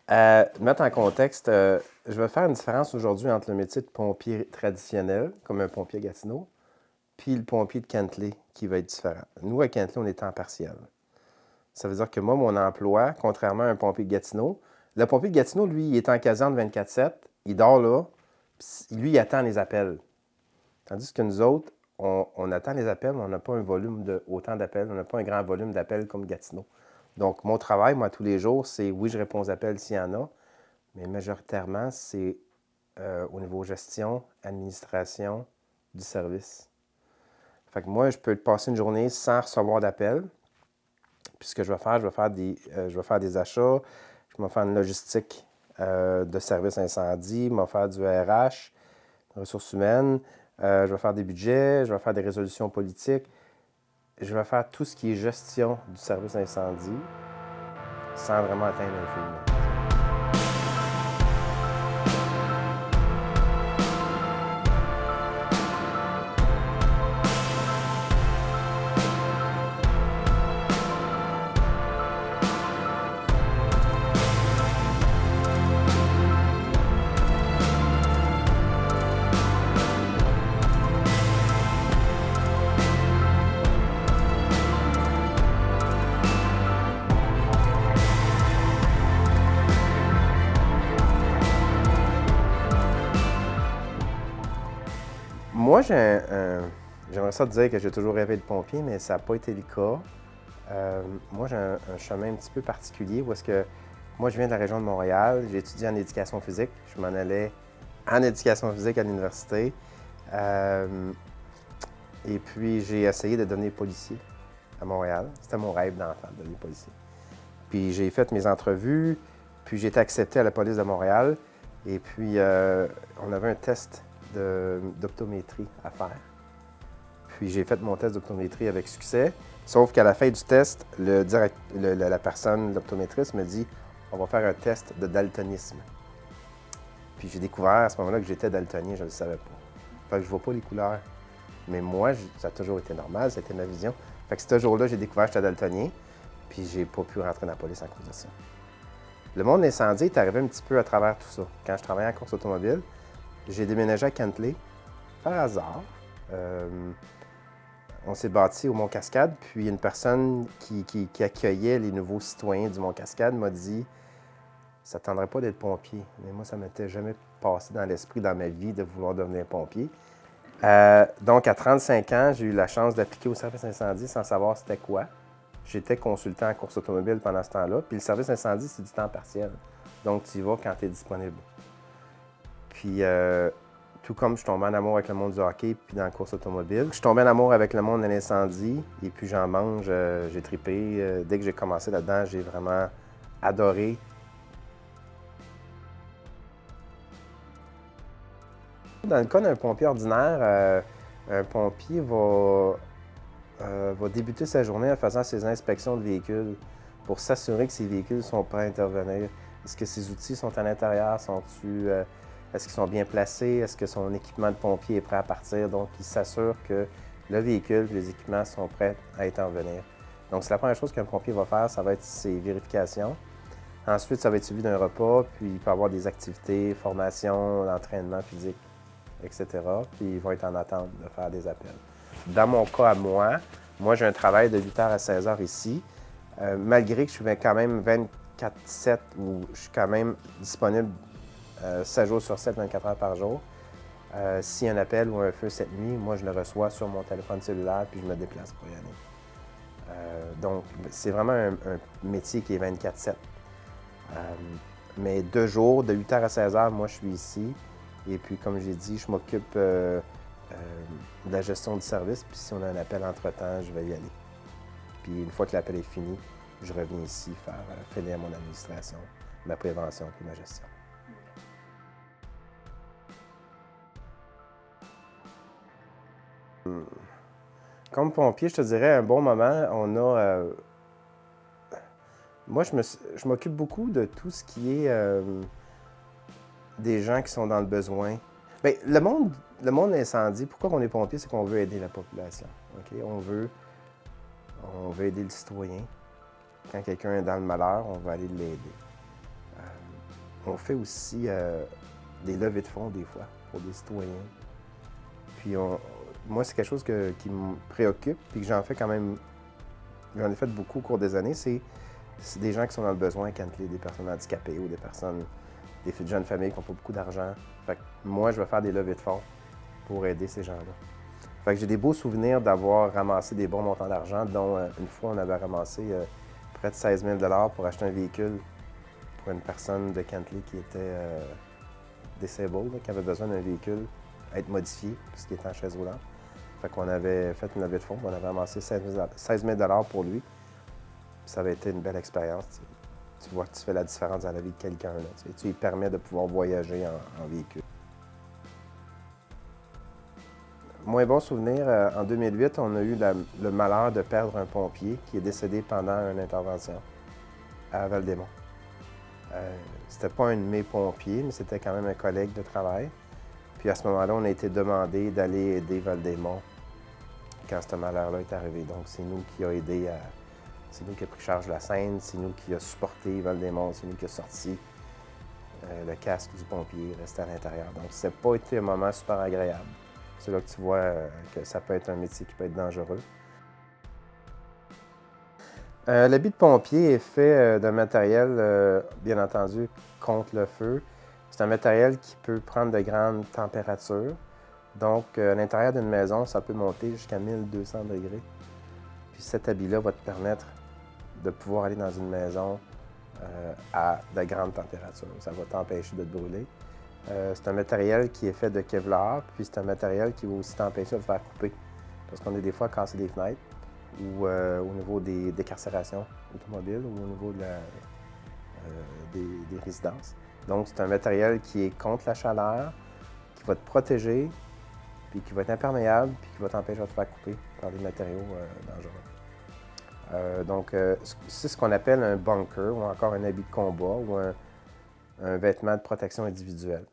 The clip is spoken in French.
Mettre en contexte, je vais faire une différence aujourd'hui entre le métier de pompier traditionnel, comme un pompier à Gatineau, puis le pompier de Kentley, qui va être différent. Nous, à Kentley, on est temps partiel. Ça veut dire que moi, mon emploi, contrairement à un pompier de Gatineau, le pompier de Gatineau, lui, il est en caserne 24/7, il dort là, puis lui, il attend les appels. Tandis que nous autres, on attend les appels, mais on n'a pas un volume de autant d'appels, on n'a pas un grand volume d'appels comme Gatineau. Donc, mon travail, moi, tous les jours, c'est oui, je réponds aux appels s'il y en a, mais majoritairement, c'est au niveau gestion, administration du service. Fait que moi, je peux passer une journée sans recevoir d'appels. Puis ce que je vais faire, je vais faire des achats, je vais faire une logistique de services incendie, je vais faire du RH, ressources humaines, je vais faire des budgets, je vais faire des résolutions politiques. Je vais faire tout ce qui est gestion du service incendie sans vraiment atteindre un film. Moi, j'aimerais ça te dire que j'ai toujours rêvé de pompier, mais ça n'a pas été le cas. Moi, j'ai un chemin un petit peu particulier où est-ce que moi, je viens de la région de Montréal. J'ai étudié en éducation physique. Je m'en allais en éducation physique à l'université. Et puis, j'ai essayé de devenir policier à Montréal. C'était mon rêve d'enfant, de devenir policier. Puis, j'ai fait mes entrevues, puis j'ai été accepté à la police de Montréal. Et puis, on avait un test d'optométrie à faire. Puis, j'ai fait mon test d'optométrie avec succès. Sauf qu'à la fin du test, la personne, l'optométriste, me dit « On va faire un test de daltonisme ». Puis j'ai découvert à ce moment-là que j'étais daltonien, je ne le savais pas. Fait que je ne vois pas les couleurs. Mais moi, ça a toujours été normal, c'était ma vision. Fait que ce jour-là, j'ai découvert que j'étais daltonien, puis j'ai pas pu rentrer dans la police à cause de ça. Le monde incendie est arrivé un petit peu à travers tout ça. Quand je travaillais en course automobile, j'ai déménagé à Kentley, par hasard. On s'est bâti au Mont-Cascade, puis une personne qui accueillait les nouveaux citoyens du Mont-Cascade m'a dit « Ça ne tendrait pas d'être pompier. » Mais moi, ça ne m'était jamais passé dans l'esprit, dans ma vie, de vouloir devenir pompier. Donc, à 35 ans, j'ai eu la chance d'appliquer au service incendie sans savoir c'était quoi. J'étais consultant en course automobile pendant ce temps-là. Puis le service incendie, c'est du temps partiel. Donc, tu y vas quand tu es disponible. Puis, tout comme je suis tombé en amour avec le monde du hockey puis dans la course automobile, je suis tombé en amour avec le monde de l'incendie. Et puis, j'en mange, j'ai trippé. Dès que j'ai commencé là-dedans, j'ai vraiment adoré. Dans le cas d'un pompier ordinaire, un pompier va débuter sa journée en faisant ses inspections de véhicules pour s'assurer que ses véhicules sont prêts à intervenir. Est-ce que ses outils sont à l'intérieur? Est-ce qu'ils sont bien placés? Est-ce que son équipement de pompier est prêt à partir? Donc, il s'assure que le véhicule et les équipements sont prêts à intervenir. Donc, c'est la première chose qu'un pompier va faire, ça va être ses vérifications. Ensuite, ça va être suivi d'un repas, puis il peut avoir des activités, formation, entraînement physique, etc. Puis ils vont être en attente de faire des appels. Dans mon cas à moi, j'ai un travail de 8h à 16h ici. Malgré que je suis quand même 24/7, où je suis quand même disponible 7 jours sur 7, 24 heures par jour. S'il y a un appel ou un feu cette nuit, moi, je le reçois sur mon téléphone cellulaire puis je me déplace pour y aller. Donc, c'est vraiment un métier qui est 24/7. Mais 2 jours, de 8h à 16h, moi, je suis ici. Et puis, comme j'ai dit, je m'occupe de la gestion du service. Puis, si on a un appel entre-temps, je vais y aller. Puis, une fois que l'appel est fini, je reviens ici faire finir mon administration, ma prévention puis ma gestion. Comme pompier, je te dirais, un bon moment, on a... moi, je m'occupe beaucoup de tout ce qui est des gens qui sont dans le besoin. Bien, le monde incendie, pourquoi on est pompier, c'est qu'on veut aider la population. Okay? On veut aider le citoyen. Quand quelqu'un est dans le malheur, on va aller l'aider. On fait aussi des levées de fonds des fois pour des citoyens. Puis moi, c'est quelque chose qui me préoccupe puis que j'en fais quand même. J'en ai fait beaucoup au cours des années. C'est des gens qui sont dans le besoin, Kentley, des personnes handicapées ou des jeunes familles qui n'ont pas beaucoup d'argent. Fait que moi, je vais faire des levées de fonds pour aider ces gens-là. Fait que j'ai des beaux souvenirs d'avoir ramassé des bons montants d'argent, dont une fois, on avait ramassé près de 16 000 pour acheter un véhicule pour une personne de Kentley qui était disabled, qui avait besoin d'un véhicule à être modifié, puisqu'il était en chaise roulante. Fait qu'on avait fait une levée de fonds, on avait ramassé 16 000 pour lui. Ça avait été une belle expérience. Tu vois que tu fais la différence dans la vie de quelqu'un. Tu lui permets de pouvoir voyager en véhicule. Moins bon souvenir, en 2008, on a eu le malheur de perdre un pompier qui est décédé pendant une intervention à Val-des-Monts. C'était pas un de mes pompiers, mais c'était quand même un collègue de travail. Puis à ce moment-là, on a été demandé d'aller aider Val-des-Monts quand ce malheur-là est arrivé. Donc c'est nous qui a aidé c'est nous qui a pris charge de la scène, c'est nous qui a supporté Val-des-Monts, c'est nous qui a sorti le casque du pompier, resté à l'intérieur. Donc ça n'a pas été un moment super agréable. C'est là que tu vois que ça peut être un métier qui peut être dangereux. L'habit de pompier est fait d'un matériel, bien entendu, contre le feu. C'est un matériel qui peut prendre de grandes températures. Donc, à l'intérieur d'une maison, ça peut monter jusqu'à 1200 degrés. Puis cet habit-là va te permettre de pouvoir aller dans une maison à de grandes températures. Ça va t'empêcher de te brûler. C'est un matériel qui est fait de Kevlar, puis c'est un matériel qui va aussi t'empêcher de te faire couper. Parce qu'on est des fois à casser des fenêtres, ou au niveau des décarcérations automobiles, ou au niveau des résidences. Donc, c'est un matériel qui est contre la chaleur, qui va te protéger, puis qui va être imperméable, puis qui va t'empêcher de te faire couper par des matériaux dangereux. Donc, c'est ce qu'on appelle un bunker, ou encore un habit de combat, ou un vêtement de protection individuelle.